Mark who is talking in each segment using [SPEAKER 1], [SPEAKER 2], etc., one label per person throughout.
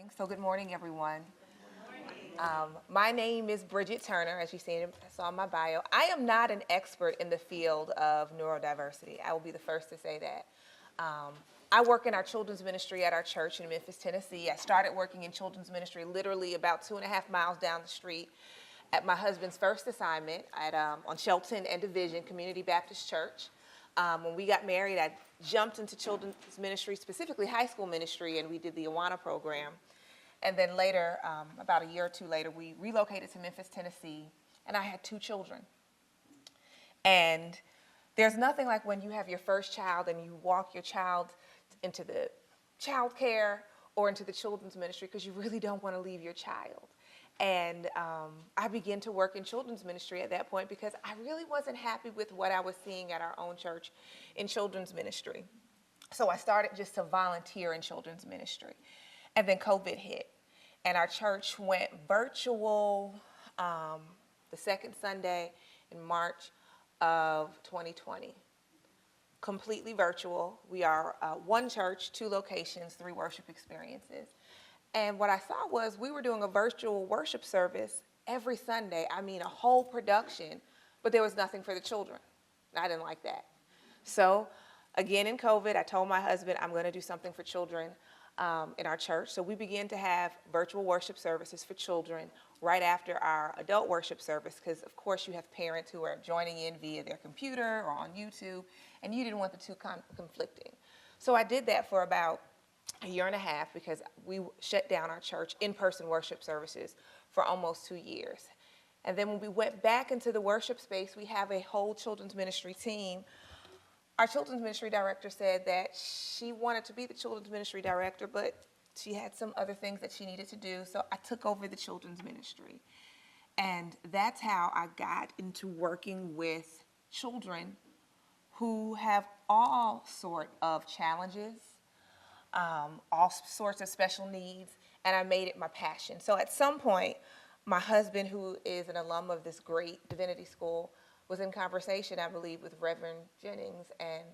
[SPEAKER 1] So good morning, everyone. My name is Bridgett Turner, as you saw in my bio. I am not an expert in the field of neurodiversity. I will be the first to say that. I work in our children's ministry at our church in Memphis, Tennessee. I started working in children's ministry literally about 2.5 miles down the street at my husband's first assignment on Shelton and Division Community Baptist Church. When we got married, I jumped into children's ministry, specifically high school ministry, and we did the Awana program. And then later, about a year or two later, we relocated to Memphis, Tennessee, and I had 2 children. And there's nothing like when you have your first child and you walk your child into the child care or into the children's ministry because you really don't want to leave your child. And I began to work in children's ministry at that point because I really wasn't happy with what I was seeing at our own church in children's ministry. So I started just to volunteer in children's ministry. And then COVID hit, and our church went virtual the second Sunday in March of 2020. Completely virtual. We are one church, 2 locations, 3 worship experiences. And what I saw was we were doing a virtual worship service every Sunday. I mean, a whole production, but there was nothing for the children. I didn't like that. So again, in COVID, I told my husband, I'm going to do something for children in our church. So we began to have virtual worship services for children right after our adult worship service, because of course you have parents who are joining in via their computer or on YouTube, and you didn't want the two conflicting. So I did that for about a year and a half because we shut down our church in-person worship services for almost 2 years. And then when we went back into the worship space, we have a whole children's ministry team. Our children's ministry director said that she wanted to be the children's ministry director, but she had some other things that she needed to do, so I took over the children's ministry. And that's how I got into working with children who have all sort of challenges, all sorts of special needs, and I made it my passion. So at some point, my husband, who is an alum of this great Divinity school, was in conversation, I believe, with Reverend Jennings, and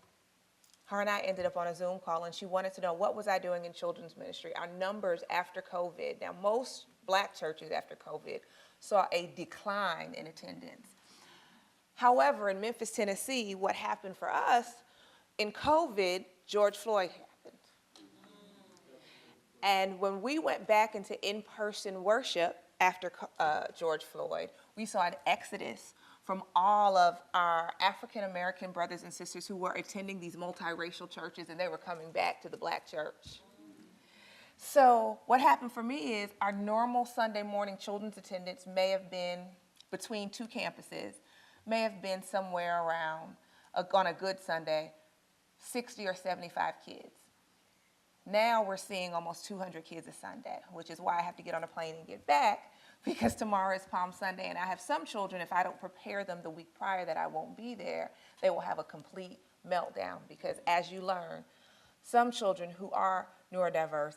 [SPEAKER 1] her and I ended up on a Zoom call, and she wanted to know what was I doing in children's ministry. Our numbers after COVID, now most black churches after COVID saw a decline in attendance. However, in Memphis, Tennessee, what happened for us, in COVID, George Floyd happened. And when we went back into in-person worship after George Floyd, we saw an exodus from all of our African-American brothers and sisters who were attending these multiracial churches, and they were coming back to the black church. So what happened for me is our normal Sunday morning children's attendance may have been, between 2 campuses, may have been somewhere around, on a good Sunday, 60 or 75 kids. Now we're seeing almost 200 kids a Sunday, which is why I have to get on a plane and get back, because tomorrow is Palm Sunday, and I have some children, if I don't prepare them the week prior that I won't be there, they will have a complete meltdown, because as you learn, some children who are neurodiverse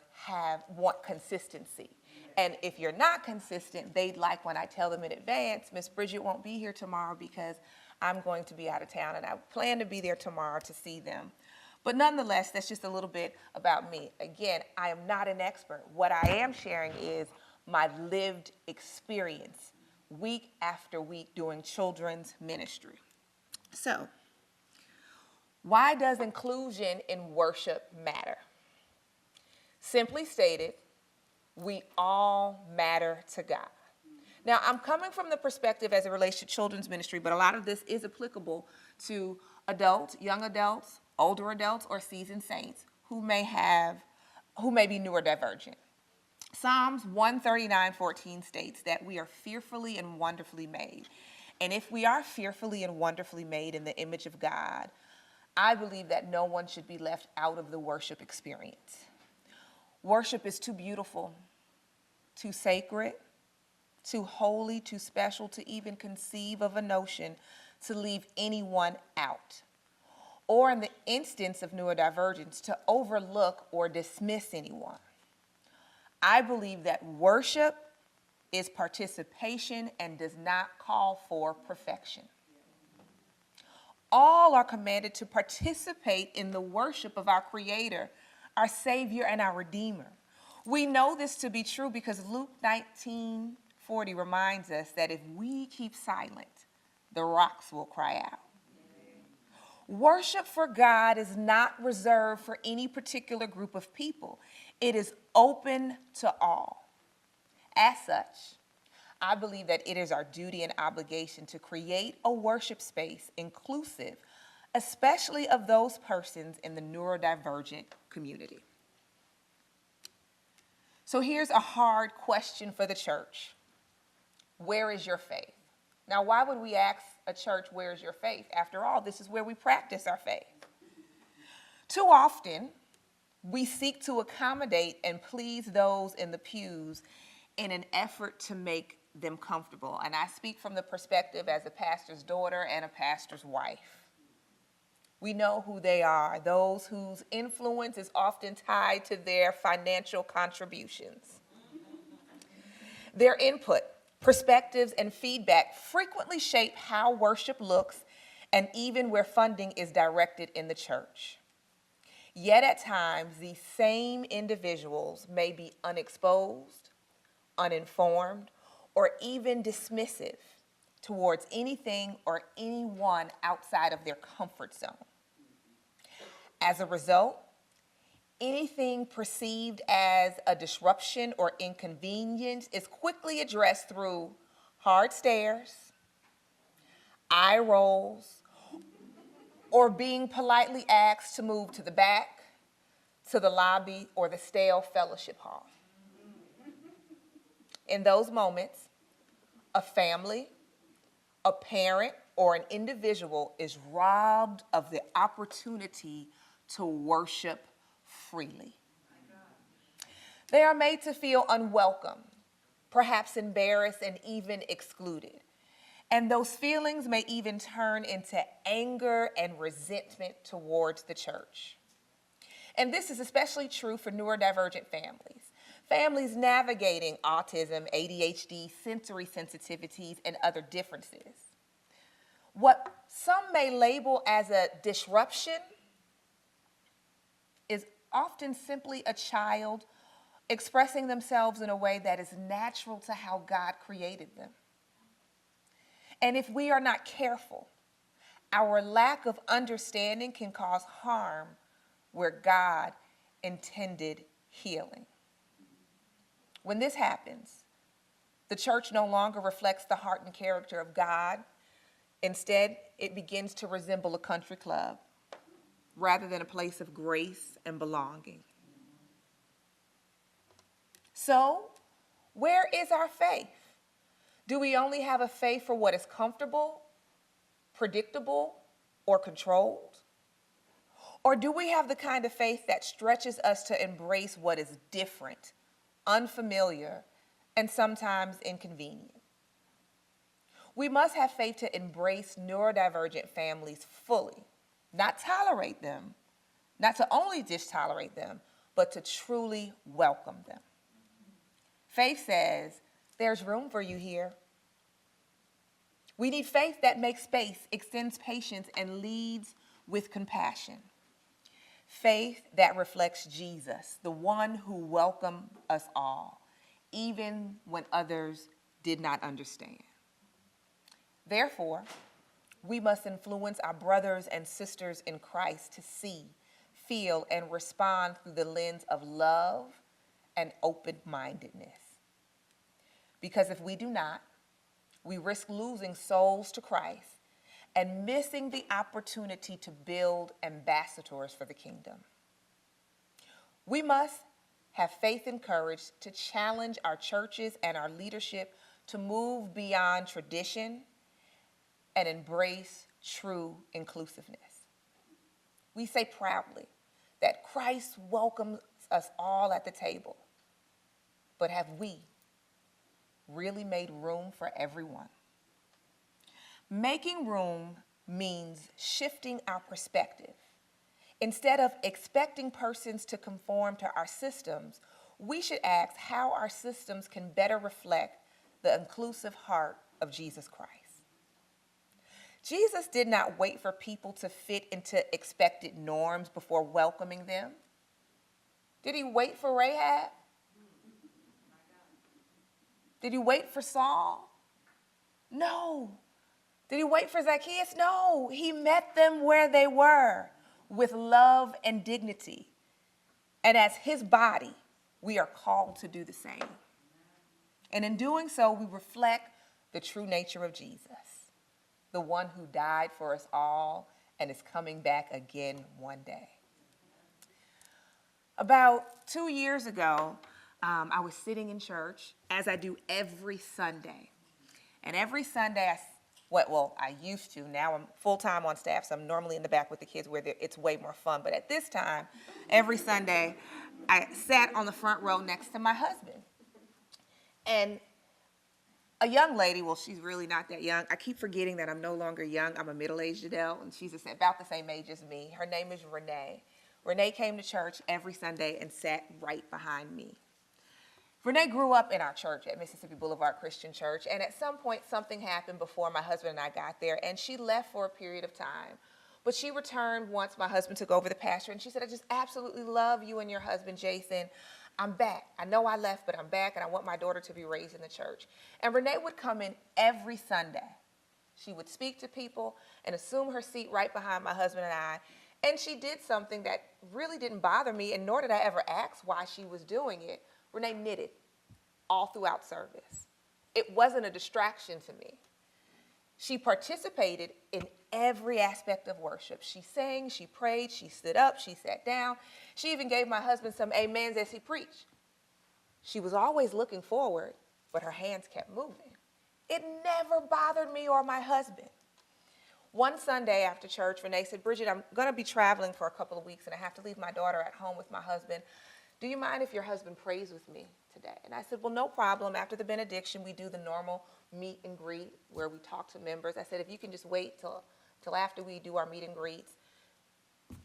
[SPEAKER 1] want consistency. And if you're not consistent, they'd like when I tell them in advance, Miss Bridgett won't be here tomorrow because I'm going to be out of town, and I plan to be there tomorrow to see them. But nonetheless, that's just a little bit about me. Again, I am not an expert. What I am sharing is my lived experience week after week doing children's ministry. So, why does inclusion in worship matter? Simply stated, we all matter to God. Now, I'm coming from the perspective as it relates to children's ministry, but a lot of this is applicable to adults, young adults, older adults, or seasoned saints who may be neurodivergent. Psalms 139:14 states that we are fearfully and wonderfully made. And if we are fearfully and wonderfully made in the image of God, I believe that no one should be left out of the worship experience. Worship is too beautiful, too sacred, too holy, too special to even conceive of a notion to leave anyone out, or in the instance of neurodivergence, to overlook or dismiss anyone. I believe that worship is participation and does not call for perfection. All are commanded to participate in the worship of our Creator, our Savior, and our Redeemer. We know this to be true because Luke 19:40 reminds us that if we keep silent, the rocks will cry out. Worship for God is not reserved for any particular group of people. It is open to all. As such, I believe that it is our duty and obligation to create a worship space inclusive, especially of those persons in the neurodivergent community. So here's a hard question for the church. Where is your faith? Now, why would we ask a church, where is your faith? After all, this is where we practice our faith. Too often, we seek to accommodate and please those in the pews in an effort to make them comfortable. And I speak from the perspective as a pastor's daughter and a pastor's wife. We know who they are, those whose influence is often tied to their financial contributions. Their input, perspectives, and feedback frequently shape how worship looks and even where funding is directed in the church. Yet at times, these same individuals may be unexposed, uninformed, or even dismissive towards anything or anyone outside of their comfort zone. As a result, anything perceived as a disruption or inconvenience is quickly addressed through hard stares, eye rolls, or being politely asked to move to the back, to the lobby, or the stale fellowship hall. In those moments, a family, a parent, or an individual is robbed of the opportunity to worship freely. They are made to feel unwelcome, perhaps embarrassed and even excluded. And those feelings may even turn into anger and resentment towards the church. And this is especially true for neurodivergent families. Families navigating autism, ADHD, sensory sensitivities, and other differences. What some may label as a disruption is often simply a child expressing themselves in a way that is natural to how God created them. And if we are not careful, our lack of understanding can cause harm where God intended healing. When this happens, the church no longer reflects the heart and character of God. Instead, it begins to resemble a country club rather than a place of grace and belonging. So, where is our faith? Do we only have a faith for what is comfortable, predictable, or controlled? Or do we have the kind of faith that stretches us to embrace what is different, unfamiliar, and sometimes inconvenient? We must have faith to embrace neurodivergent families fully, not tolerate them, not to only just tolerate them, but to truly welcome them. Faith says, there's room for you here. We need faith that makes space, extends patience, and leads with compassion. Faith that reflects Jesus, the one who welcomed us all, even when others did not understand. Therefore, we must influence our brothers and sisters in Christ to see, feel, and respond through the lens of love and open-mindedness. Because if we do not, we risk losing souls to Christ and missing the opportunity to build ambassadors for the kingdom. We must have faith and courage to challenge our churches and our leadership to move beyond tradition and embrace true inclusiveness. We say proudly that Christ welcomes us all at the table, but have we really made room for everyone? Making room means shifting our perspective. Instead of expecting persons to conform to our systems, we should ask how our systems can better reflect the inclusive heart of Jesus Christ. Jesus did not wait for people to fit into expected norms before welcoming them. Did he wait for Rahab? Did he wait for Saul? No. Did he wait for Zacchaeus? No. He met them where they were with love and dignity. And as his body, we are called to do the same. And in doing so, we reflect the true nature of Jesus, the one who died for us all and is coming back again one day. About 2 years ago, I was sitting in church, as I do every Sunday. And every Sunday, I used to. Now I'm full-time on staff, so I'm normally in the back with the kids where it's way more fun. But at this time, every Sunday, I sat on the front row next to my husband. And a young lady, well, she's really not that young. I keep forgetting that I'm no longer young. I'm a middle-aged adult, and she's about the same age as me. Her name is Renee. Renee came to church every Sunday and sat right behind me. Renee grew up in our church at Mississippi Boulevard Christian Church, and at some point something happened before my husband and I got there, and she left for a period of time. But she returned once my husband took over the pastor, and she said, I just absolutely love you and your husband, Jason. I'm back. I know I left, but I'm back, and I want my daughter to be raised in the church. And Renee would come in every Sunday. She would speak to people and assume her seat right behind my husband and I, and she did something that really didn't bother me, and nor did I ever ask why she was doing it. Renee knitted all throughout service. It wasn't a distraction to me. She participated in every aspect of worship. She sang, she prayed, she stood up, she sat down. She even gave my husband some amens as he preached. She was always looking forward, but her hands kept moving. It never bothered me or my husband. One Sunday after church, Renee said, Bridgett, I'm going to be traveling for a couple of weeks, and I have to leave my daughter at home with my husband. Do you mind if your husband prays with me today? And I said, well, no problem. After the benediction, we do the normal meet and greet where we talk to members. I said, if you can just wait till after we do our meet and greets.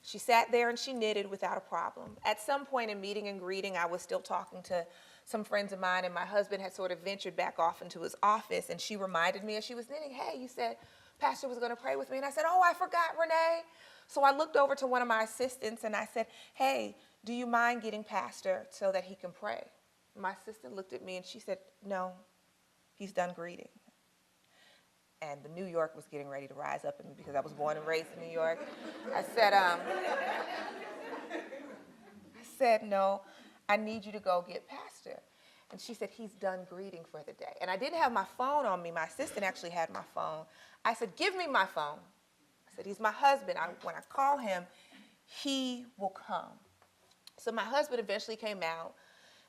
[SPEAKER 1] She sat there and she knitted without a problem. At some point in meeting and greeting, I was still talking to some friends of mine, and my husband had sort of ventured back off into his office, and she reminded me as she was knitting, hey, you said Pastor was going to pray with me. And I said, oh, I forgot, Renee. So I looked over to one of my assistants and I said, hey, do you mind getting Pastor so that he can pray? My assistant looked at me and she said, no, he's done greeting. And the New York was getting ready to rise up in me because I was born and raised in New York. I said, no, I need you to go get Pastor. And she said, he's done greeting for the day. And I didn't have my phone on me. My assistant actually had my phone. I said, give me my phone. I said, he's my husband. When I call him, he will come. So my husband eventually came out.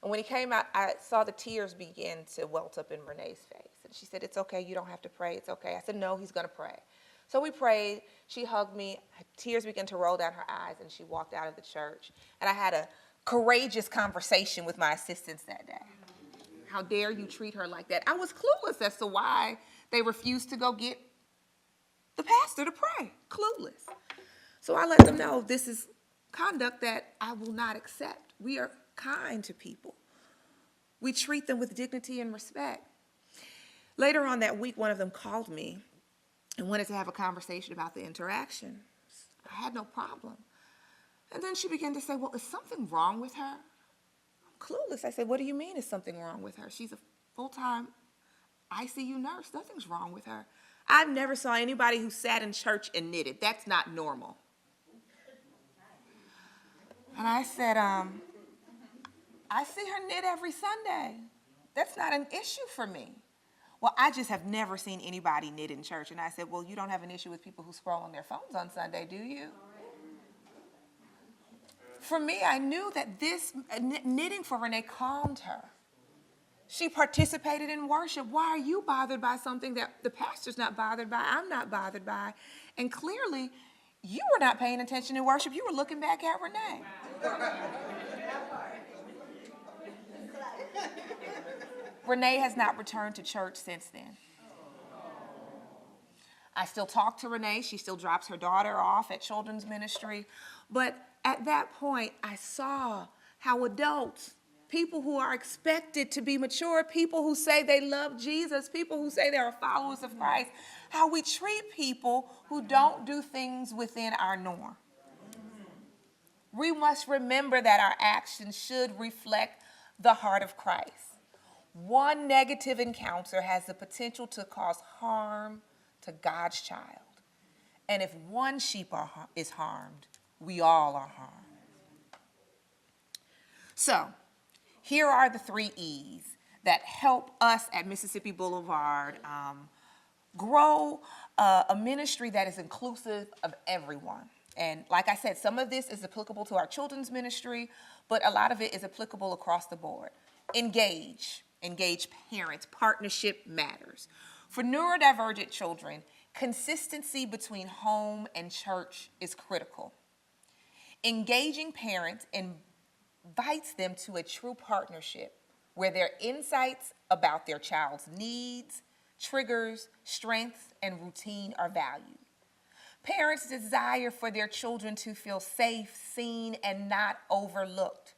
[SPEAKER 1] And when he came out, I saw the tears begin to welt up in Renee's face. And she said, it's okay. You don't have to pray. It's okay. I said, no, he's going to pray. So we prayed. She hugged me. Tears began to roll down her eyes, and she walked out of the church. And I had a courageous conversation with my assistants that day. How dare you treat her like that? I was clueless as to why they refused to go get the pastor to pray. Clueless. So I let them know this is conduct that I will not accept. We are kind to people. We treat them with dignity and respect. Later on that week, one of them called me and wanted to have a conversation about the interaction. I had no problem. And then she began to say, well, is something wrong with her? I'm clueless. I said, what do you mean is something wrong with her? She's a full-time ICU nurse. Nothing's wrong with her. I've never saw anybody who sat in church and knitted. That's not normal. And I said, I see her knit every Sunday. That's not an issue for me. Well, I just have never seen anybody knit in church. And I said, well, you don't have an issue with people who scroll on their phones on Sunday, do you? For me, I knew that this knitting for Renee calmed her. She participated in worship. Why are you bothered by something that the pastor's not bothered by, I'm not bothered by? And clearly, you were not paying attention in worship. You were looking back at Renee. Renee has not returned to church since then. I still talk to Renee. She still drops her daughter off at children's ministry. But at that point, I saw how adults, people who are expected to be mature, people who say they love Jesus, people who say they are followers of Christ, how we treat people who don't do things within our norm. We must remember that our actions should reflect the heart of Christ. One negative encounter has the potential to cause harm to God's child. And if one sheep is harmed, we all are harmed. So, here are the 3 E's that help us at Mississippi Boulevard grow a ministry that is inclusive of everyone. And like I said, some of this is applicable to our children's ministry, but a lot of it is applicable across the board. Engage parents. Partnership matters. For neurodivergent children, consistency between home and church is critical. Engaging parents invites them to a true partnership where their insights about their child's needs, triggers, strengths, and routine are valued. Parents desire for their children to feel safe, seen, and not overlooked.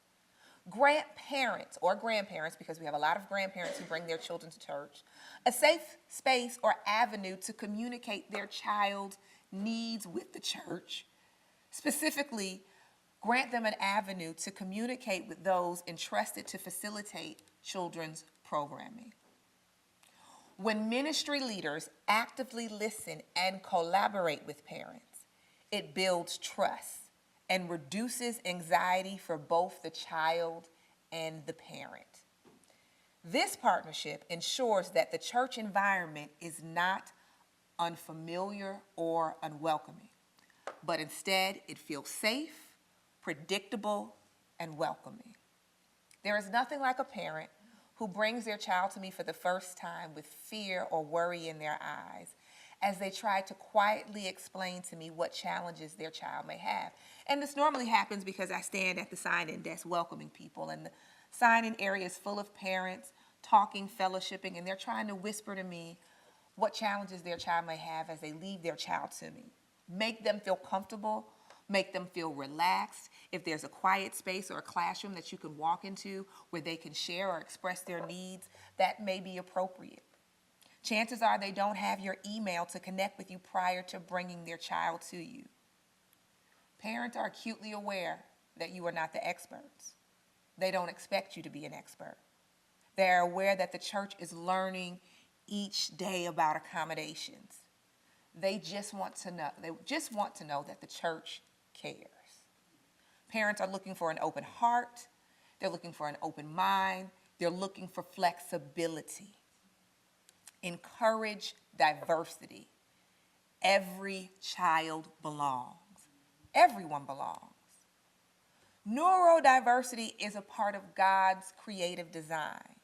[SPEAKER 1] Grant parents or grandparents, because we have a lot of grandparents who bring their children to church, a safe space or avenue to communicate their child's needs with the church. Specifically, grant them an avenue to communicate with those entrusted to facilitate children's programming. When ministry leaders actively listen and collaborate with parents, it builds trust and reduces anxiety for both the child and the parent. This partnership ensures that the church environment is not unfamiliar or unwelcoming, but instead it feels safe, predictable, and welcoming. There is nothing like a parent who brings their child to me for the first time with fear or worry in their eyes as they try to quietly explain to me what challenges their child may have. And this normally happens because I stand at the sign-in desk welcoming people, and the sign-in area is full of parents talking, fellowshipping, and they're trying to whisper to me what challenges their child may have as they leave their child to me. Make them feel comfortable, make them feel relaxed. If there's a quiet space or a classroom that you can walk into where they can share or express their needs, that may be appropriate. Chances are they don't have your email to connect with you prior to bringing their child to you. Parents are acutely aware that you are not the experts. They don't expect you to be an expert. They're aware that the church is learning each day about accommodations. They just want to know that the church cares. Parents are looking for an open heart. They're looking for an open mind. They're looking for flexibility. Encourage diversity. Every child belongs. Everyone belongs. Neurodiversity is a part of God's creative design.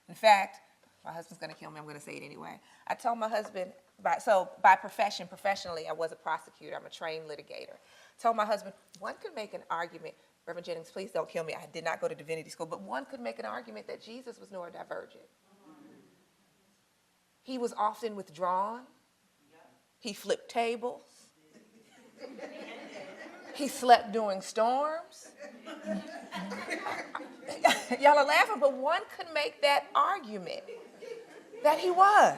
[SPEAKER 1] In fact, my husband's going to kill me. I'm going to say it anyway. I told my husband, by profession, professionally, I was a prosecutor. I'm a trained litigator. Told my husband, one could make an argument, Reverend Jennings, please don't kill me. I did not go to Divinity school, but one could make an argument that Jesus was neurodivergent. He was often withdrawn. He flipped tables. He slept during storms. Y'all are laughing, but one could make that argument that he was.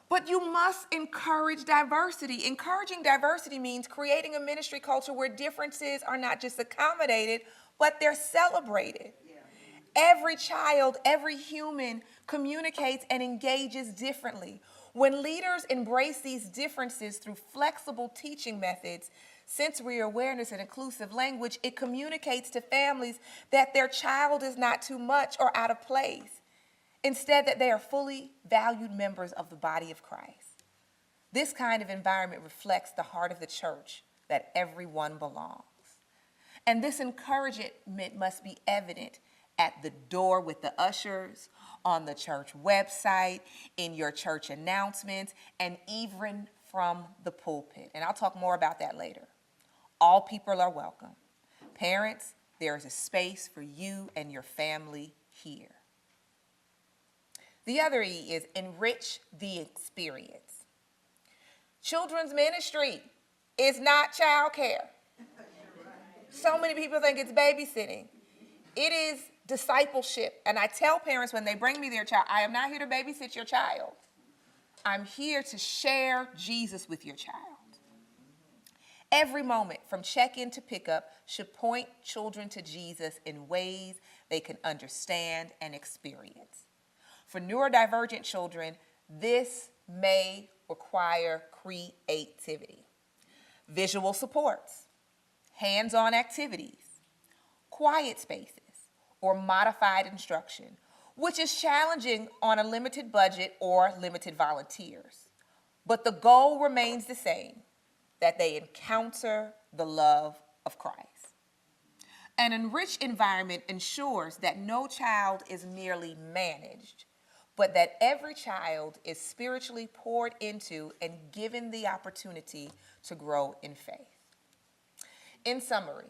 [SPEAKER 1] But you must encourage diversity. Encouraging diversity means creating a ministry culture where differences are not just accommodated, but they're celebrated. Every child, every human communicates and engages differently. When leaders embrace these differences through flexible teaching methods, sensory awareness, and inclusive language, it communicates to families that their child is not too much or out of place. Instead, that they are fully valued members of the body of Christ. This kind of environment reflects the heart of the church, that everyone belongs. And this encouragement must be evident at the door with the ushers, on the church website, in your church announcements, and even from the pulpit. And I'll talk more about that later. All people are welcome. Parents, there is a space for you and your family here. The other E is enrich the experience. Children's ministry is not childcare. So many people think it's babysitting. It is discipleship. And I tell parents when they bring me their child, I am not here to babysit your child. I'm here to share Jesus with your child. Every moment from check-in to pickup should point children to Jesus in ways they can understand and experience. For neurodivergent children, this may require creativity, visual supports, hands-on activities, quiet spaces, or modified instruction, which is challenging on a limited budget or limited volunteers. But the goal remains the same, that they encounter the love of Christ. An enriched environment ensures that no child is merely managed, but that every child is spiritually poured into and given the opportunity to grow in faith. In summary,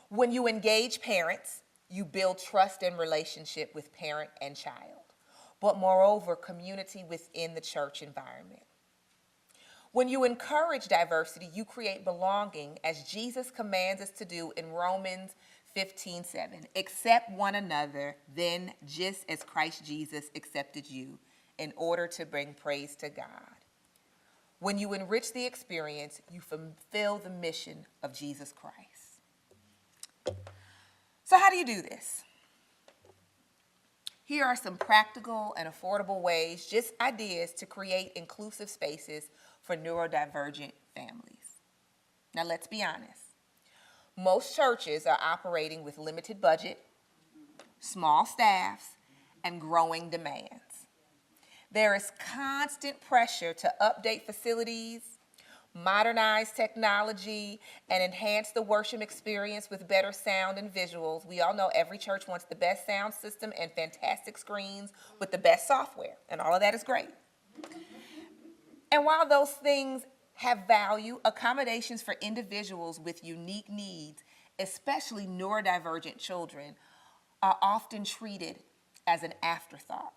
[SPEAKER 1] when you engage parents, you build trust and relationship with parent and child, but moreover, community within the church environment. When you encourage diversity, you create belonging, as Jesus commands us to do in Romans 15:7. Accept one another, then just as Christ Jesus accepted you, in order to bring praise to God. When you enrich the experience, you fulfill the mission of Jesus Christ. So how do you do this? Here are some practical and affordable ways, just ideas to create inclusive spaces for neurodivergent families. Now let's be honest. Most churches are operating with limited budget, small staffs, and growing demands. There is constant pressure to update facilities, modernize technology, and enhance the worship experience with better sound and visuals. We all know every church wants the best sound system and fantastic screens with the best software, and all of that is great. And while those things have value, accommodations for individuals with unique needs, especially neurodivergent children, are often treated as an afterthought.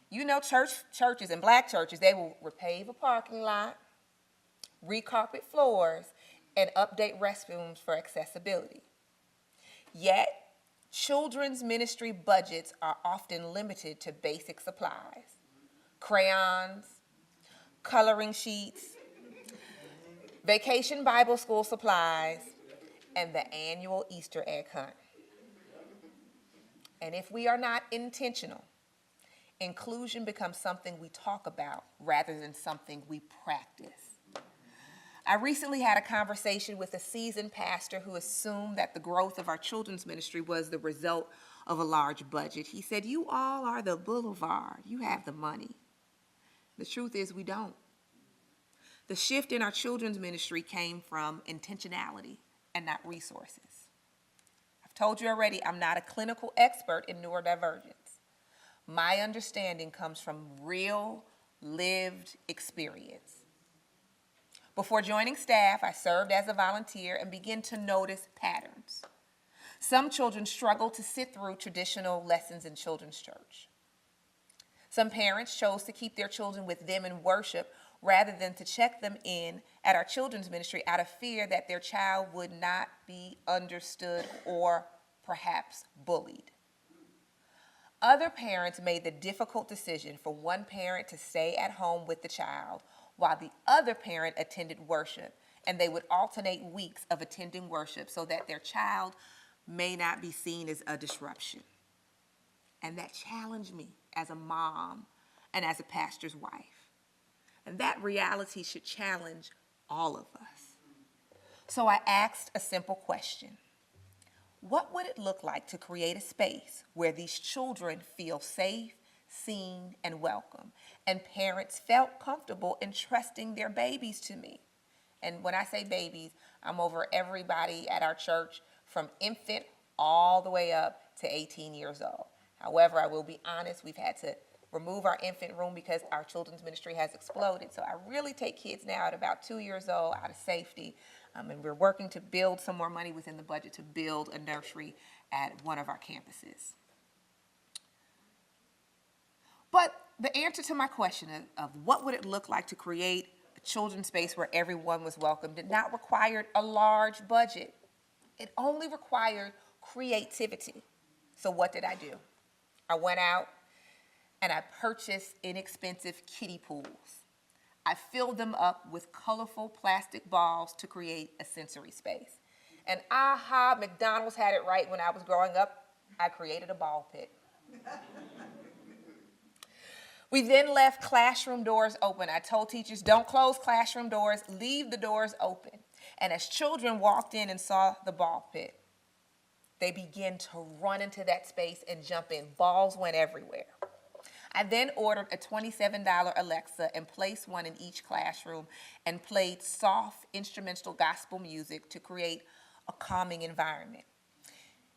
[SPEAKER 1] You know, churches and black churches, they will repave a parking lot, recarpet floors, and update restrooms for accessibility. Yet, children's ministry budgets are often limited to basic supplies: crayons, coloring sheets, vacation Bible school supplies, and the annual Easter egg hunt. And if we are not intentional, inclusion becomes something we talk about rather than something we practice. I recently had a conversation with a seasoned pastor who assumed that the growth of our children's ministry was the result of a large budget. He said, "You all are the boulevard. You have the money." The truth is we don't. The shift in our children's ministry came from intentionality and not resources. I've told you already, I'm not a clinical expert in neurodivergence. My understanding comes from real, lived experience. Before joining staff, I served as a volunteer and began to notice patterns. Some children struggle to sit through traditional lessons in children's church. Some parents chose to keep their children with them in worship rather than to check them in at our children's ministry out of fear that their child would not be understood or perhaps bullied. Other parents made the difficult decision for one parent to stay at home with the child while the other parent attended worship, and they would alternate weeks of attending worship so that their child may not be seen as a disruption. And that challenged me as a mom and as a pastor's wife. And that reality should challenge all of us. So I asked a simple question. What would it look like to create a space where these children feel safe, seen, and welcome, and parents felt comfortable entrusting their babies to me? And when I say babies, I'm over everybody at our church from infant all the way up to 18 years old. However, I will be honest, we've had to remove our infant room because our children's ministry has exploded. So I really take kids now at about 2 years old out of safety. And we're working to build some more money within the budget to build a nursery at one of our campuses. But the answer to my question of what would it look like to create a children's space where everyone was welcome did not require a large budget. It only required creativity. So what did I do? I went out and I purchased inexpensive kiddie pools. I filled them up with colorful plastic balls to create a sensory space. And aha, McDonald's had it right when I was growing up. I created a ball pit. We then left classroom doors open. I told teachers, don't close classroom doors, leave the doors open. And as children walked in and saw the ball pit, they began to run into that space and jump in. Balls went everywhere. I then ordered a $27 Alexa and placed one in each classroom and played soft instrumental gospel music to create a calming environment.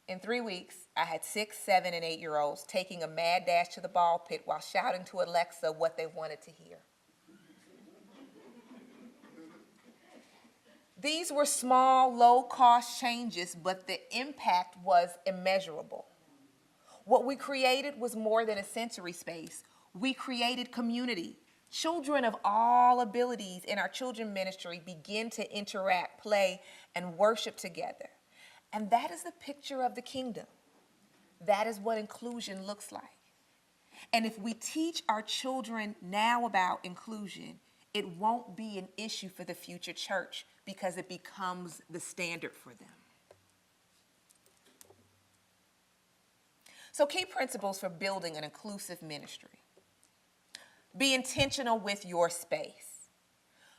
[SPEAKER 1] In 3 weeks, I had 6, 7, and 8-year-olds taking a mad dash to the ball pit while shouting to Alexa what they wanted to hear. These were small, low-cost changes, but the impact was immeasurable. What we created was more than a sensory space. We created community. Children of all abilities in our children's ministry begin to interact, play, and worship together. And that is the picture of the kingdom. That is what inclusion looks like. And if we teach our children now about inclusion, it won't be an issue for the future church because it becomes the standard for them. So key principles for building an inclusive ministry. Be intentional with your space.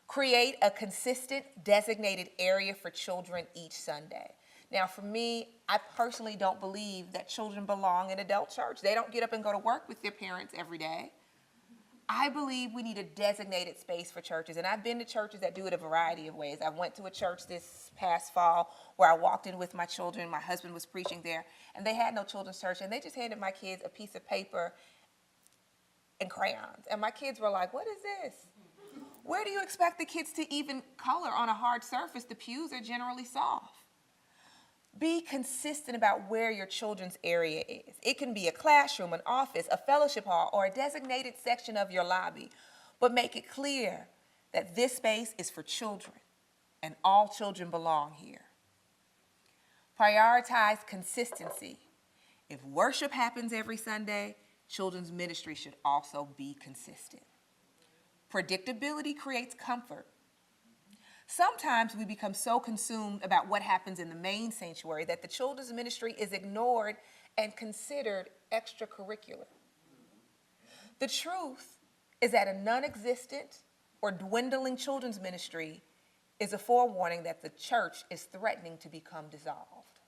[SPEAKER 1] Create a consistent designated area for children each Sunday. Now, for me, I personally don't believe that children belong in adult church. They don't get up and go to work with their parents every day. I believe we need a designated space for churches, and I've been to churches that do it a variety of ways. I went to a church this past fall where I walked in with my children. My husband was preaching there, and they had no children's church, and they just handed my kids a piece of paper and crayons. And my kids were like, what is this? Where do you expect the kids to even color on a hard surface? The pews are generally soft. Be consistent about where your children's area is. It can be a classroom, an office, a fellowship hall, or a designated section of your lobby. But make it clear that this space is for children, and all children belong here. Prioritize consistency. If worship happens every Sunday, children's ministry should also be consistent. Predictability creates comfort. Sometimes we become so consumed about what happens in the main sanctuary that the children's ministry is ignored and considered extracurricular. The truth is that a non-existent or dwindling children's ministry is a forewarning that the church is threatening to become dissolved.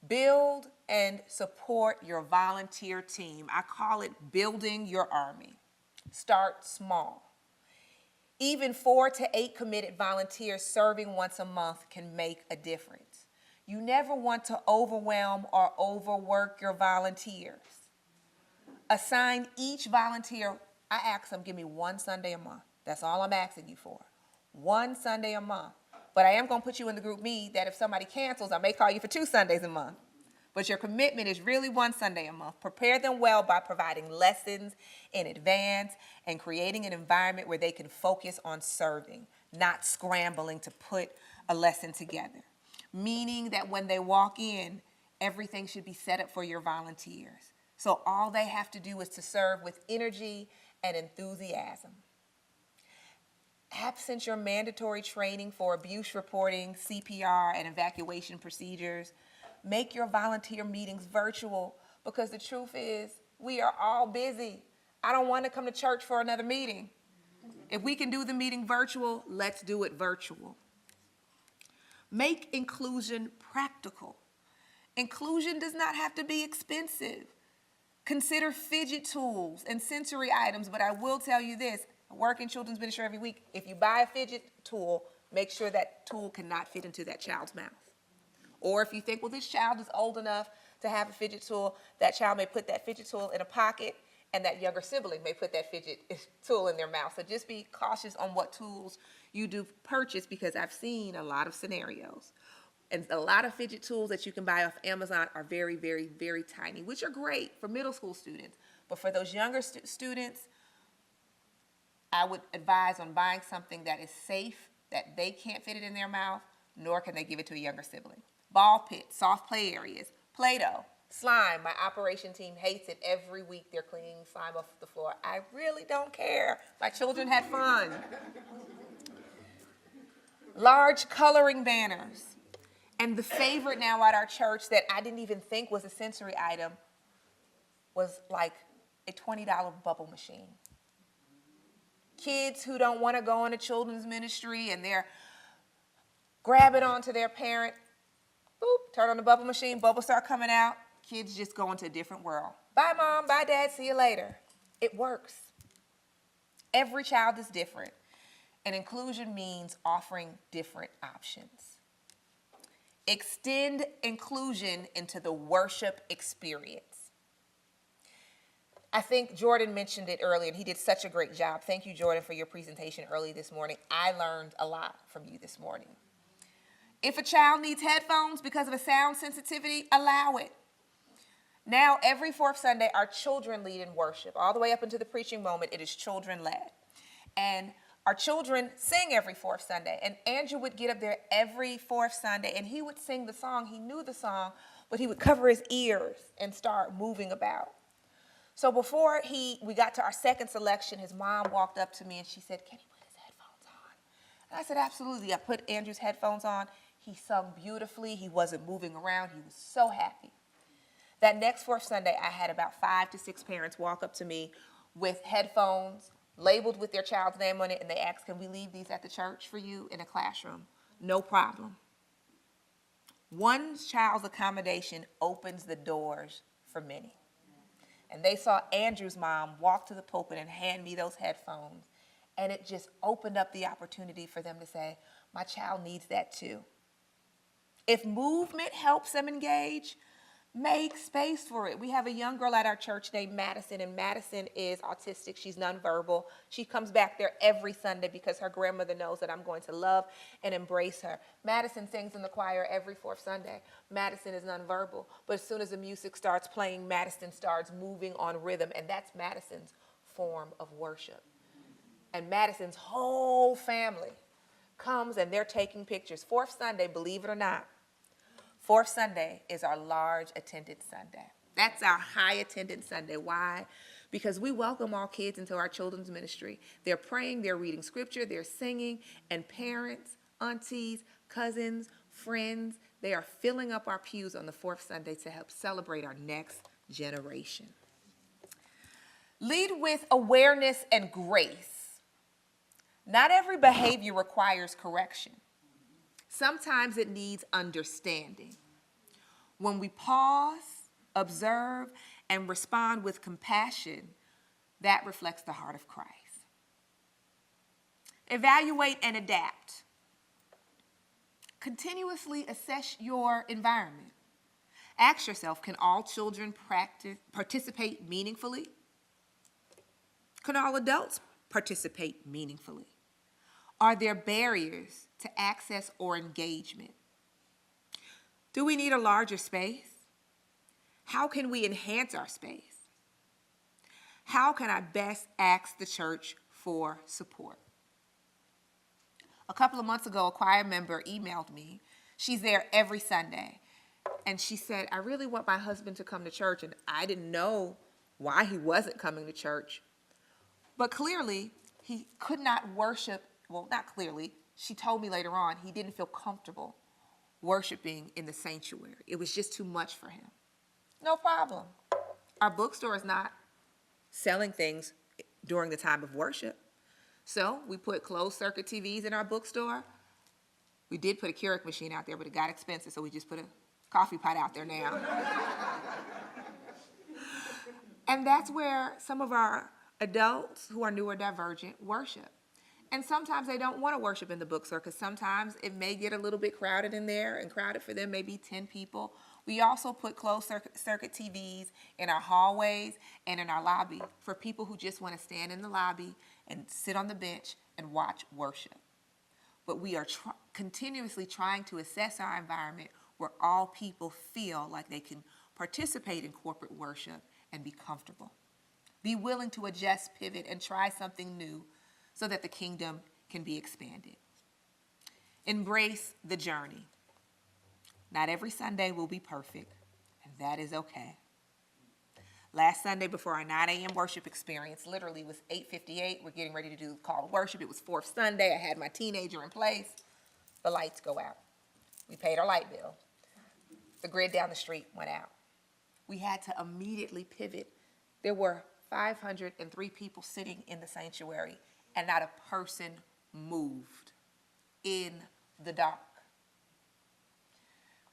[SPEAKER 1] Build and support your volunteer team. I call it building your army. Start small. Even 4 to 8 committed volunteers serving once a month can make a difference. You never want to overwhelm or overwork your volunteers. Assign each volunteer, I ask them, give me 1 Sunday a month. That's all I'm asking you for. 1 Sunday a month. But I am going to put you in the group me that if somebody cancels, I may call you for 2 Sundays a month. But your commitment is really 1 Sunday a month. Prepare them well by providing lessons in advance and creating an environment where they can focus on serving, not scrambling to put a lesson together. Meaning that when they walk in, everything should be set up for your volunteers. So all they have to do is to serve with energy and enthusiasm. Absent your mandatory training for abuse reporting, CPR, and evacuation procedures, make your volunteer meetings virtual because the truth is we are all busy. I don't want to come to church for another meeting. If we can do the meeting virtual, let's do it virtual. Make inclusion practical. Inclusion does not have to be expensive. Consider fidget tools and sensory items, but I will tell you this, I work in children's ministry every week. If you buy a fidget tool, make sure that tool cannot fit into that child's mouth. Or if you think, well, this child is old enough to have a fidget tool, that child may put that fidget tool in a pocket, and that younger sibling may put that fidget tool in their mouth. So just be cautious on what tools you do purchase because I've seen a lot of scenarios. And a lot of fidget tools that you can buy off Amazon are very, very, very tiny, which are great for middle school students. But for those younger students, I would advise on buying something that is safe, that they can't fit it in their mouth, nor can they give it to a younger sibling. Ball pits, soft play areas, Play-Doh, Slime, my operation team hates it. Every week they're cleaning slime off the floor. I really don't care. My children had fun. Large coloring banners. And the favorite now at our church that I didn't even think was a sensory item was like a $20 bubble machine. Kids who don't want to go into children's ministry and they're grabbing onto their parent, boop, turn on the bubble machine, bubbles start coming out. Kids just go into a different world. Bye, Mom. Bye, Dad. See you later. It works. Every child is different. And inclusion means offering different options. Extend inclusion into the worship experience. I think Jordan mentioned it earlier, and he did such a great job. Thank you, Jordan, for your presentation early this morning. I learned a lot from you this morning. If a child needs headphones because of a sound sensitivity, allow it. Now, every fourth Sunday, our children lead in worship. All the way up into the preaching moment, it is children-led. And our children sing every fourth Sunday. And Andrew would get up there every fourth Sunday, and he would sing the song. He knew the song, but he would cover his ears and start moving about. So before we got to our second selection, his mom walked up to me and she said, "Can he put his headphones on?" And I said, "Absolutely." I put Andrew's headphones on. He sung beautifully. He wasn't moving around. He was so happy. That next fourth Sunday, I had about 5 to 6 parents walk up to me with headphones labeled with their child's name on it, and they asked, "Can we leave these at the church for you in a classroom?" No problem. One child's accommodation opens the doors for many. And they saw Andrew's mom walk to the pulpit and hand me those headphones. And it just opened up the opportunity for them to say, "My child needs that too." If movement helps them engage, make space for it. We have a young girl at our church named Madison, and Madison is autistic. She's nonverbal. She comes back there every Sunday because her grandmother knows that I'm going to love and embrace her. Madison sings in the choir every fourth Sunday. Madison is nonverbal, but as soon as the music starts playing, Madison starts moving on rhythm, and that's Madison's form of worship. And Madison's whole family comes and they're taking pictures. Fourth Sunday, believe it or not, fourth Sunday is our large attendance Sunday. That's our high attendance Sunday. Why? Because we welcome all kids into our children's ministry. They're praying, they're reading scripture, they're singing, and parents, aunties, cousins, friends, they are filling up our pews on the fourth Sunday to help celebrate our next generation. Lead with awareness and grace. Not every behavior requires correction. Sometimes it needs understanding. When we pause, observe, and respond with compassion, that reflects the heart of Christ. Evaluate and adapt. Continuously assess your environment. Ask yourself, can all children participate meaningfully? Can all adults participate meaningfully? Are there barriers to access or engagement? Do we need a larger space? How can we enhance our space? How can I best ask the church for support? A couple of months ago, a choir member emailed me. She's there every Sunday. And she said, "I really want my husband to come to church." And I didn't know why he wasn't coming to church. But clearly, he could not worship. Well, not clearly. She told me later on he didn't feel comfortable worshiping in the sanctuary. It was just too much for him. No problem. Our bookstore is not selling things during the time of worship. So we put closed circuit TVs in our bookstore. We did put a Keurig machine out there, but it got expensive, so we just put a coffee pot out there now. And that's where some of our adults who are neurodivergent worship. And sometimes they don't want to worship in the bookstore because sometimes it may get a little bit crowded in there, and crowded for them may be 10 people. We also put closed circuit TVs in our hallways and in our lobby for people who just want to stand in the lobby and sit on the bench and watch worship. But we are continuously trying to assess our environment where all people feel like they can participate in corporate worship and be comfortable. Be willing to adjust, pivot, and try something new so that the kingdom can be expanded. Embrace the journey. Not every Sunday will be perfect, and that is okay. Last Sunday before our 9 a.m. worship experience, literally it was 8:58. We're getting ready to do the call to worship. It was fourth Sunday. I had my teenager in place. The lights go out. We paid our light bill. The grid down the street went out. We had to immediately pivot. There were 503 people sitting in the sanctuary, and not a person moved in the dark.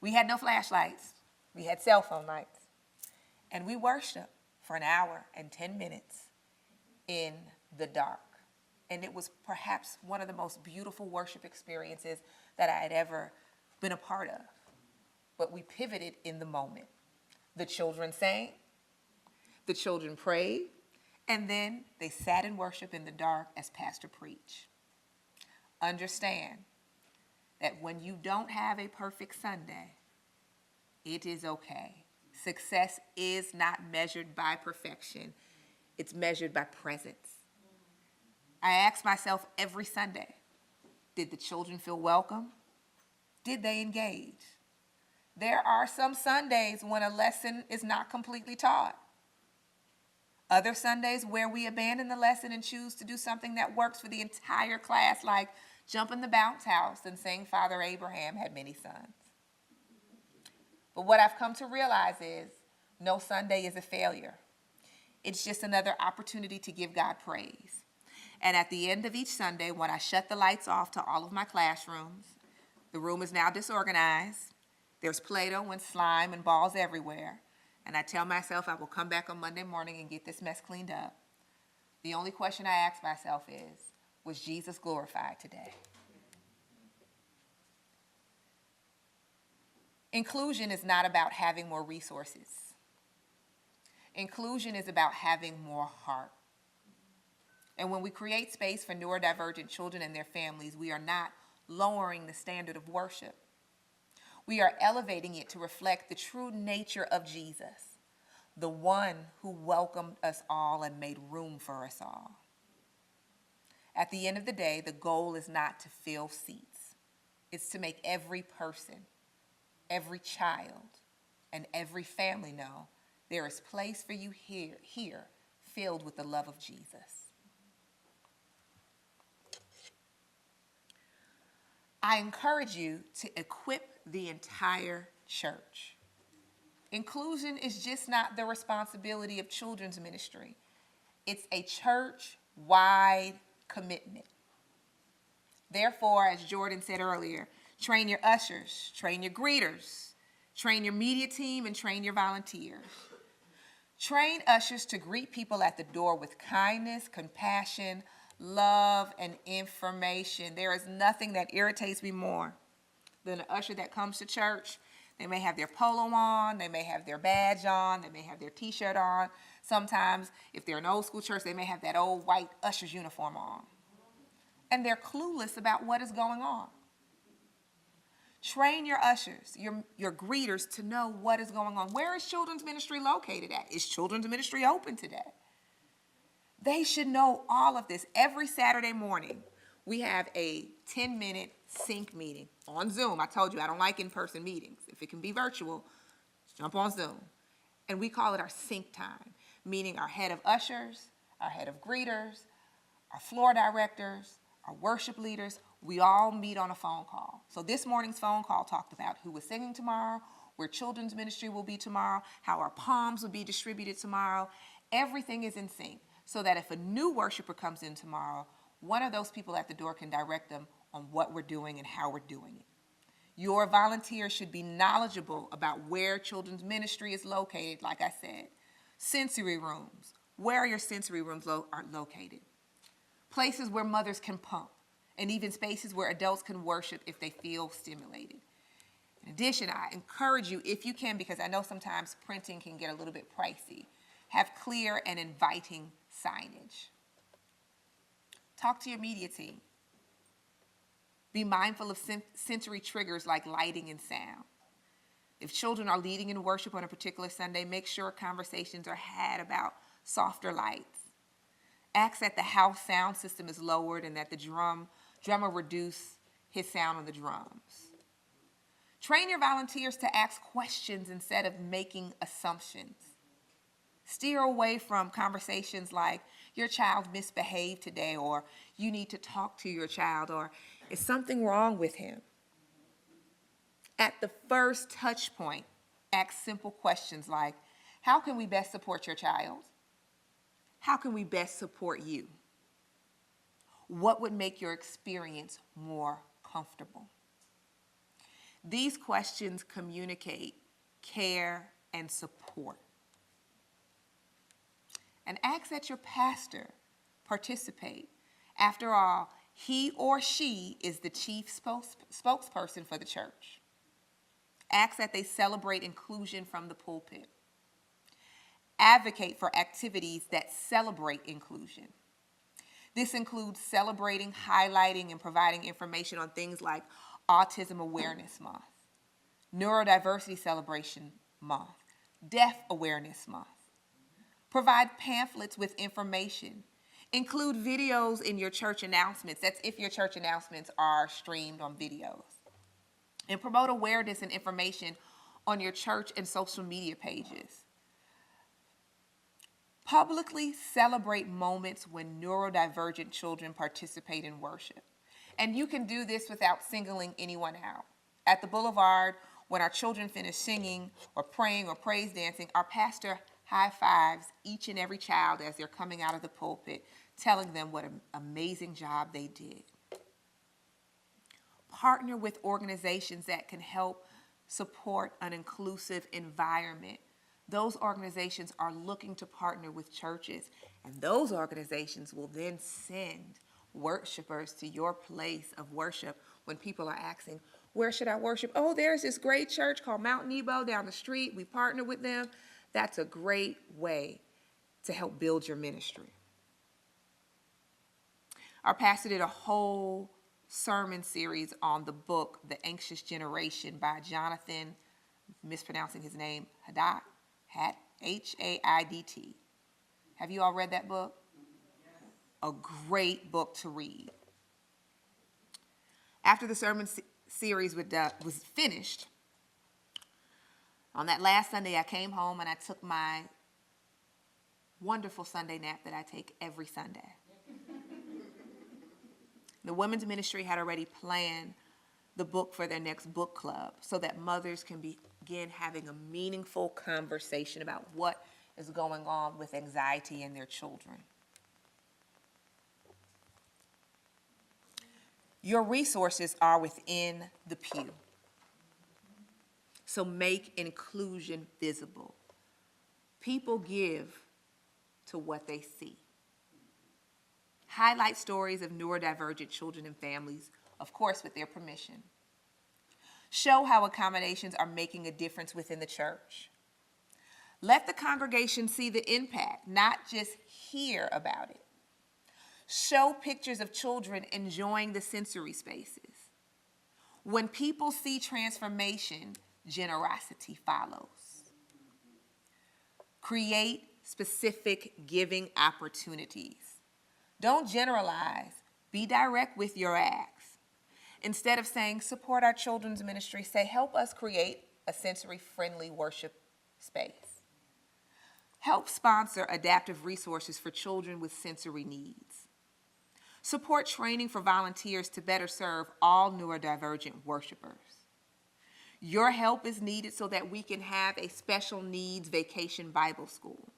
[SPEAKER 1] We had no flashlights. We had cell phone lights. And we worshiped for an hour and 10 minutes in the dark. And it was perhaps one of the most beautiful worship experiences that I had ever been a part of. But we pivoted in the moment. The children sang, the children prayed, and then they sat in worship in the dark as Pastor preached. Understand that when you don't have a perfect Sunday, it is okay. Success is not measured by perfection. It's measured by presence. I ask myself every Sunday, did the children feel welcome? Did they engage? There are some Sundays when a lesson is not completely taught. Other Sundays where we abandon the lesson and choose to do something that works for the entire class, like jump in the bounce house and sing Father Abraham had many sons. But what I've come to realize is no Sunday is a failure. It's just another opportunity to give God praise. And at the end of each Sunday, when I shut the lights off to all of my classrooms, the room is now disorganized. There's Play-Doh and slime and balls everywhere. And I tell myself I will come back on Monday morning and get this mess cleaned up. The only question I ask myself is, was Jesus glorified today? Inclusion is not about having more resources. Inclusion is about having more heart. And when we create space for neurodivergent children and their families, we are not lowering the standard of worship. We are elevating it to reflect the true nature of Jesus, the one who welcomed us all and made room for us all. At the end of the day, the goal is not to fill seats. It's to make every person, every child, and every family know there is place for you here, filled with the love of Jesus. I encourage you to equip the entire church. Inclusion is just not the responsibility of children's ministry. It's a church-wide commitment. Therefore, as Jordan said earlier, train your ushers, train your greeters, train your media team, and train your volunteers. Train ushers to greet people at the door with kindness, compassion, love, and information. There is nothing that irritates me more than an usher that comes to church. They may have their polo on, they may have their badge on, they may have their t-shirt on. Sometimes, if they're an old school church, they may have that old white usher's uniform on. And they're clueless about what is going on. Train your ushers, your greeters to know what is going on. Where is children's ministry located at? Is children's ministry open today? They should know all of this. Every Saturday morning, we have a 10-minute sync meeting on Zoom. I told you I don't like in-person meetings. If it can be virtual, jump on Zoom. And we call it our sync time, meaning our head of ushers, our head of greeters, our floor directors, our worship leaders, we all meet on a phone call. So this morning's phone call talked about who was singing tomorrow, where children's ministry will be tomorrow, how our palms will be distributed tomorrow. Everything is in sync so that if a new worshiper comes in tomorrow, one of those people at the door can direct them on what we're doing and how we're doing it. Your volunteers should be knowledgeable about where children's ministry is located, like I said. Sensory rooms. Where are your sensory rooms are located? Places where mothers can pump, and even spaces where adults can worship if they feel stimulated. In addition, I encourage you, if you can, because I know sometimes printing can get a little bit pricey, have clear and inviting signage. Talk to your media team. Be mindful of sensory triggers like lighting and sound. If children are leading in worship on a particular Sunday, make sure conversations are had about softer lights. Ask that the house sound system is lowered and that the drummer reduce his sound on the drums. Train your volunteers to ask questions instead of making assumptions. Steer away from conversations like, your child misbehaved today, or you need to talk to your child, or is something wrong with him? At the first touch point, ask simple questions like, how can we best support your child? How can we best support you? What would make your experience more comfortable? These questions communicate care and support. And ask that your pastor participate. After all, he or she is the chief spokesperson for the church. Ask that they celebrate inclusion from the pulpit. Advocate for activities that celebrate inclusion. This includes celebrating, highlighting, and providing information on things like Autism Awareness Month, Neurodiversity Celebration Month, Deaf Awareness Month. Provide pamphlets with information. Include videos in your church announcements. That's if your church announcements are streamed on videos. And promote awareness and information on your church and social media pages. Publicly celebrate moments when neurodivergent children participate in worship. And you can do this without singling anyone out. At the Boulevard, when our children finish singing or praying or praise dancing, our pastor high fives each and every child as they're coming out of the pulpit, telling them what an amazing job they did. Partner with organizations that can help support an inclusive environment. Those organizations are looking to partner with churches, and those organizations will then send worshipers to your place of worship when people are asking, where should I worship? Oh, there's this great church called Mount Nebo down the street. We partner with them. That's a great way to help build your ministry. Our pastor did a whole sermon series on the book, The Anxious Generation by Jonathan, mispronouncing his name, Haidt, H-A-I-D-T. Have you all read that book? A great book to read. After the sermon series was finished, on that last Sunday, I came home and I took my wonderful Sunday nap that I take every Sunday. The women's ministry had already planned the book for their next book club so that mothers can begin having a meaningful conversation about what is going on with anxiety in their children. Your resources are within the pew. So make inclusion visible. People give to what they see. Highlight stories of neurodivergent children and families, of course with their permission. Show how accommodations are making a difference within the church. Let the congregation see the impact, not just hear about it. Show pictures of children enjoying the sensory spaces. When people see transformation, generosity follows. Create specific giving opportunities. Don't generalize. Be direct with your acts. Instead of saying, support our children's ministry, say, help us create a sensory-friendly worship space. Help sponsor adaptive resources for children with sensory needs. Support training for volunteers to better serve all neurodivergent worshipers. Your help is needed so that we can have a special needs vacation Bible school.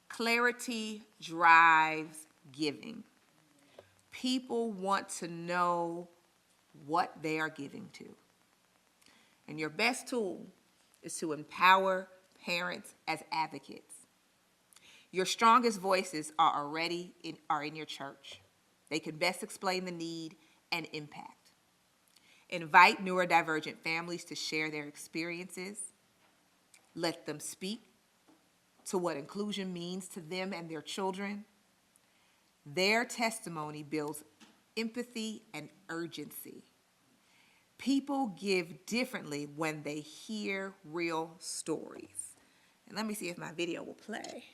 [SPEAKER 1] Clarity drives giving. People want to know what they are giving to. And your best tool is to empower parents as advocates. Your strongest voices are already in your church. They can best explain the need and impact. Invite neurodivergent families to share their experiences. Let them speak to what inclusion means to them and their children. Their testimony builds empathy and urgency. People give differently when they hear real stories. And let me see if my video will play.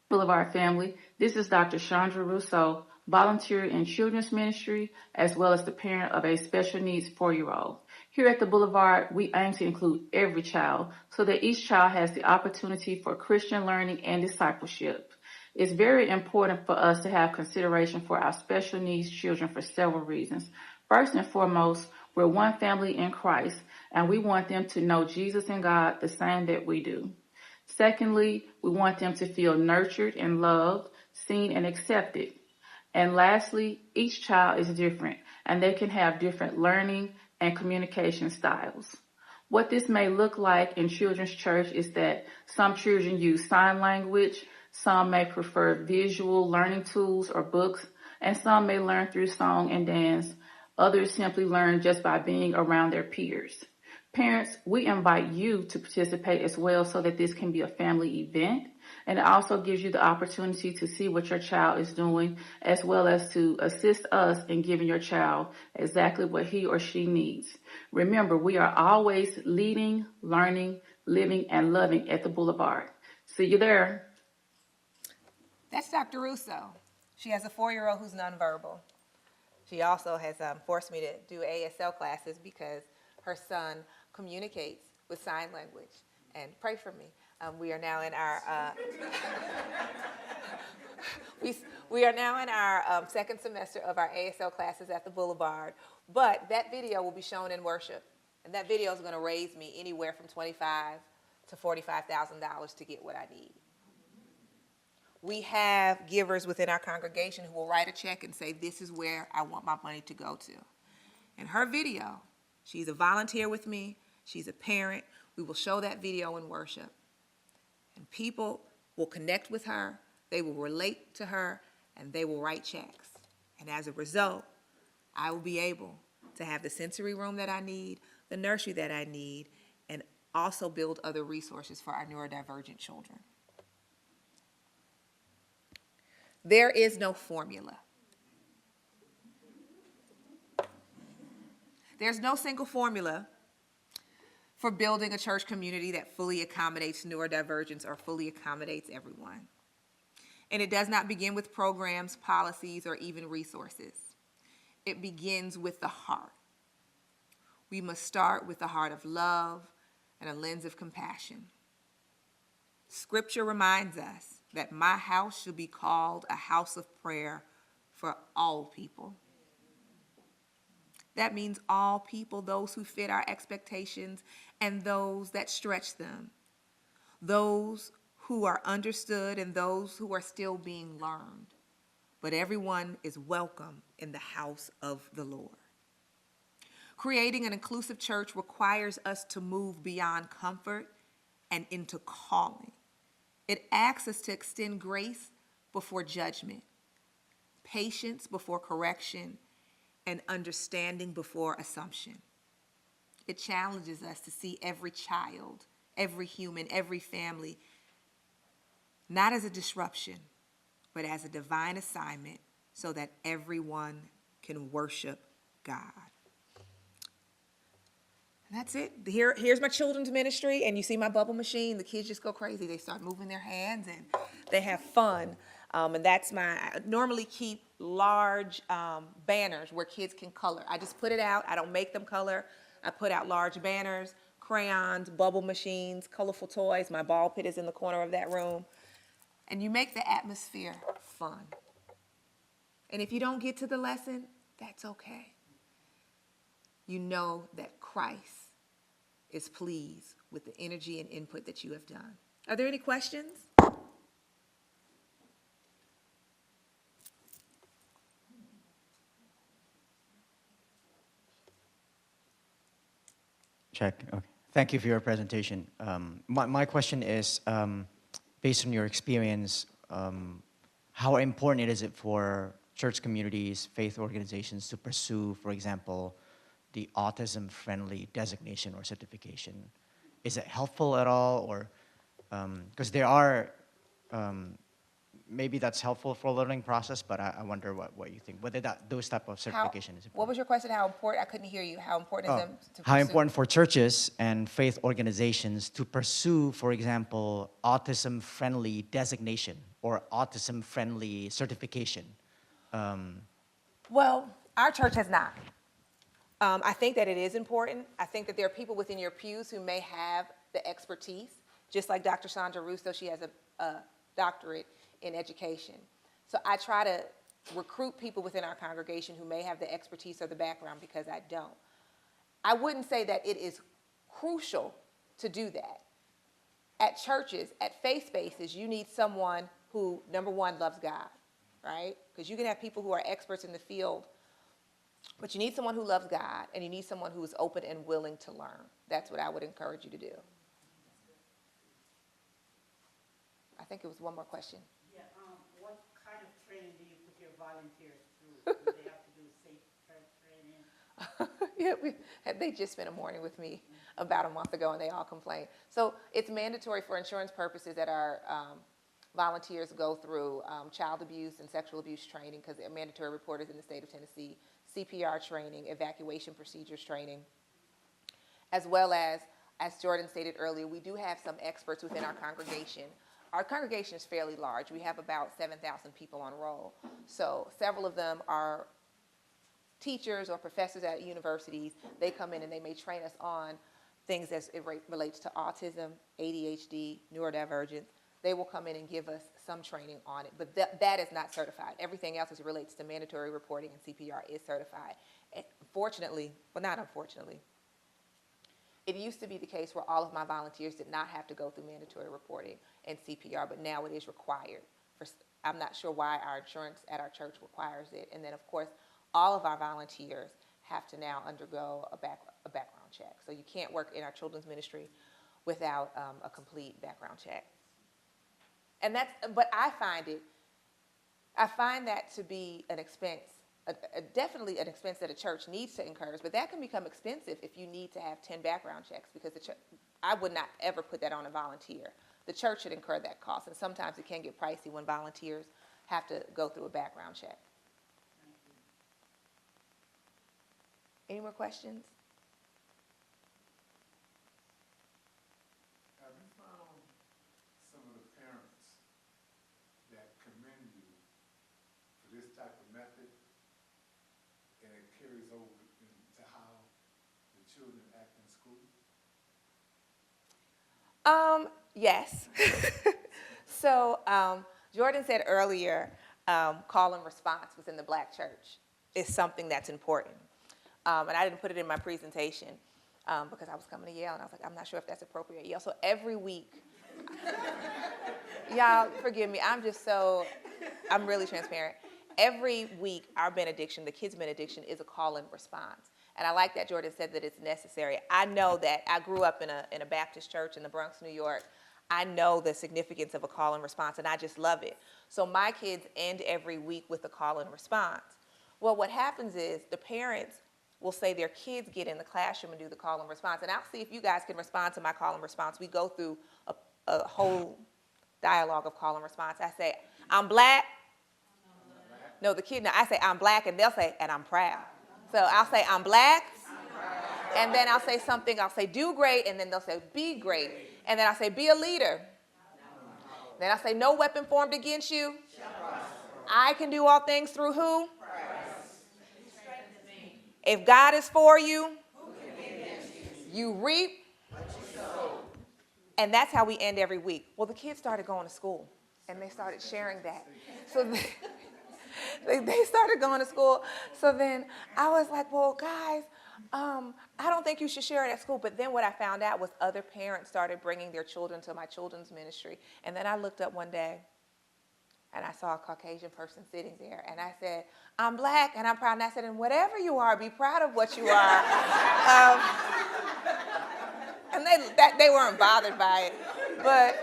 [SPEAKER 2] Boulevard family, this is Dr. Chandra Rousseau, volunteer in children's ministry, as well as the parent of a special needs 4-year-old. Here at the Boulevard, we aim to include every child so that each child has the opportunity for Christian learning and discipleship. It's very important for us to have consideration for our special needs children for several reasons. First and foremost, we're one family in Christ, and we want them to know Jesus and God the same that we do. Secondly, we want them to feel nurtured and loved, seen and accepted. And lastly, each child is different, and they can have different learning and communication styles. What this may look like in children's church is that some children use sign language, some may prefer visual learning tools or books, and some may learn through song and dance. Others simply learn just by being around their peers. Parents, we invite you to participate as well so that this can be a family event, and it also gives you the opportunity to see what your child is doing, as well as to assist us in giving your child exactly what he or she needs. Remember, we are always leading, learning, living, and loving at the Boulevard. See you there.
[SPEAKER 1] That's Dr. Russo. She has a 4-year-old who's nonverbal. She also has forced me to do ASL classes because her son communicates with sign language. And pray for me. We are now in our we are now in our second semester of our ASL classes at the Boulevard. But that video will be shown in worship, and that video is going to raise me anywhere from $25,000 to $45,000 to get what I need. We have givers within our congregation who will write a check and say, "This is where I want my money to go to." In her video, she's a volunteer with me. She's a parent. We will show that video in worship. And people will connect with her. They will relate to her, and they will write checks. And as a result, I will be able to have the sensory room that I need, the nursery that I need, and also build other resources for our neurodivergent children. There is no formula. There's no single formula for building a church community that fully accommodates neurodivergence or fully accommodates everyone. And it does not begin with programs, policies, or even resources. It begins with the heart. We must start with a heart of love and a lens of compassion. Scripture reminds us that my house should be called a house of prayer for all people. That means all people, those who fit our expectations and those that stretch them, those who are understood and those who are still being learned. But everyone is welcome in the house of the Lord. Creating an inclusive church requires us to move beyond comfort and into calling. It asks us to extend grace before judgment, patience before correction, and understanding before assumption. It challenges us to see every child, every human, every family, not as a disruption, but as a divine assignment so that everyone can worship God. And that's it. Here's my children's ministry, and you see my bubble machine. The kids just go crazy. They start moving their hands, and they have fun. And that's I normally keep large banners where kids can color. I just put it out. I don't make them color. I put out large banners, crayons, bubble machines, colorful toys. My ball pit is in the corner of that room. And you make the atmosphere fun. And if you don't get to the lesson, that's okay. You know that Christ is pleased with the energy and input that you have done. Are there any questions?
[SPEAKER 3] Check. Okay. Thank you for your presentation. My question is, based on your experience, how important is it for church communities, faith organizations to pursue, for example, the autism-friendly designation or certification? Is it helpful at all, or because there are maybe that's helpful for a learning process, but I wonder what you think, whether those type of certification is important.
[SPEAKER 1] What was your question? How important? I couldn't hear you. How important is them to pursue?
[SPEAKER 3] How important for churches and faith organizations to pursue, for example, autism-friendly designation or autism-friendly certification?
[SPEAKER 1] Well, our church has not. I think that it is important. I think that there are people within your pews who may have the expertise, just like Dr. Sandra Russo, she has a doctorate in education. So I try to recruit people within our congregation who may have the expertise or the background, because I don't. I wouldn't say that it is crucial to do that. At churches, at faith spaces, you need someone who, number one, loves God, right? Because you can have people who are experts in the field, but you need someone who loves God, and you need someone who is open and willing to learn. That's what I would encourage you to do. I think it was one more question.
[SPEAKER 4] Yeah, what kind of training do you put your volunteers through? Do they have to do safe training?
[SPEAKER 1] Yeah, they just spent a morning with me about a month ago, and they all complained. So it's mandatory for insurance purposes that our volunteers go through child abuse and sexual abuse training, because they're mandatory reporters in the state of Tennessee, CPR training, evacuation procedures training, as well as Jordan stated earlier, we do have some experts within our congregation. Our congregation is fairly large. We have about 7,000 people on roll. So several of them are teachers or professors at universities. They come in and they may train us on things as it relates to autism, ADHD, neurodivergence. They will come in and give us some training on it, but that is not certified. Everything else as it relates to mandatory reporting and CPR is certified. And fortunately, well, not unfortunately, it used to be the case where all of my volunteers did not have to go through mandatory reporting and CPR, but now it is required. I'm not sure why our insurance at our church requires it. And then, of course, all of our volunteers have to now undergo a background check. So you can't work in our children's ministry without a complete background check. And but I find that to be an expense, definitely an expense that a church needs to incur, but that can become expensive if you need to have 10 background checks, because I would not ever put that on a volunteer. The church should incur that cost, and sometimes it can get pricey when volunteers have to go through a background check. Any more questions?
[SPEAKER 5] Have you found some of the parents that commend you for this type of method, and it carries over into how the children act in school?
[SPEAKER 1] Yes. So Jordan said earlier, call and response within the Black church is something that's important. And I didn't put it in my presentation because I was coming to Yale, and I was like, I'm not sure if that's appropriate at Yale. So every week, y'all forgive me, I'm really transparent. Every week, our benediction, the kids' benediction, is a call and response. And I like that Jordan said that it's necessary. I know that I grew up in a Baptist church in the Bronx, New York. I know the significance of a call and response, and I just love it. So my kids end every week with a call and response. Well, what happens is the parents will say their kids get in the classroom and do the call and response. And I'll see if you guys can respond to my call and response. We go through a whole dialogue of call and response. I say, I'm Black. No, the kid, no, I say, I'm Black, and they'll say, and I'm proud. So I'll say, I'm Black, and then I'll say something, I'll say, do great, and then they'll say, be great. And then I'll say, be a leader. Then I'll say, no weapon formed against you. I can do all things through who? If God is for you, you reap. And that's how we end every week. Well, the kids started going to school, and they started sharing that. So they started going to school. So then I was like, well, guys, I don't think you should share it at school. But then what I found out was other parents started bringing their children to my children's ministry. And then I looked up one day, and I saw a Caucasian person sitting there. And I said, I'm Black, and I'm proud. And I said, and whatever you are, be proud of what you are. And they weren't bothered by it. But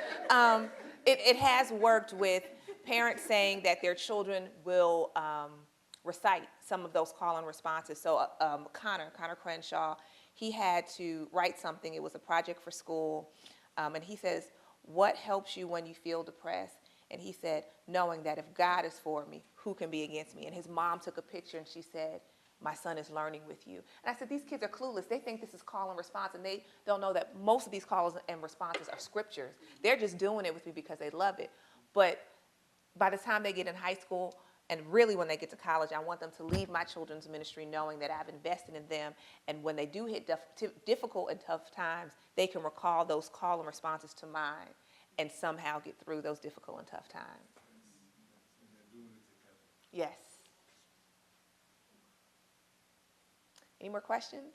[SPEAKER 1] it has worked with parents saying that their children will recite some of those call and responses. So Connor Crenshaw, he had to write something. It was a project for school. And he says, what helps you when you feel depressed? And he said, knowing that if God is for me, who can be against me? And his mom took a picture, and she said, my son is learning with you. And I said, these kids are clueless. They think this is call and response, and they don't know that most of these calls and responses are scriptures. They're just doing it with me because they love it. But by the time they get in high school, And really, when they get to college, I want them to leave my children's ministry knowing that I've invested in them. And when they do hit difficult and tough times, they can recall those call and responses to mine and somehow get through those difficult and tough times.
[SPEAKER 5] And they're doing it together.
[SPEAKER 1] Yes. Any more questions?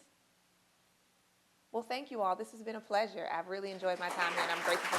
[SPEAKER 1] Well, thank you all. This has been a pleasure. I've really enjoyed my time here, and I'm grateful for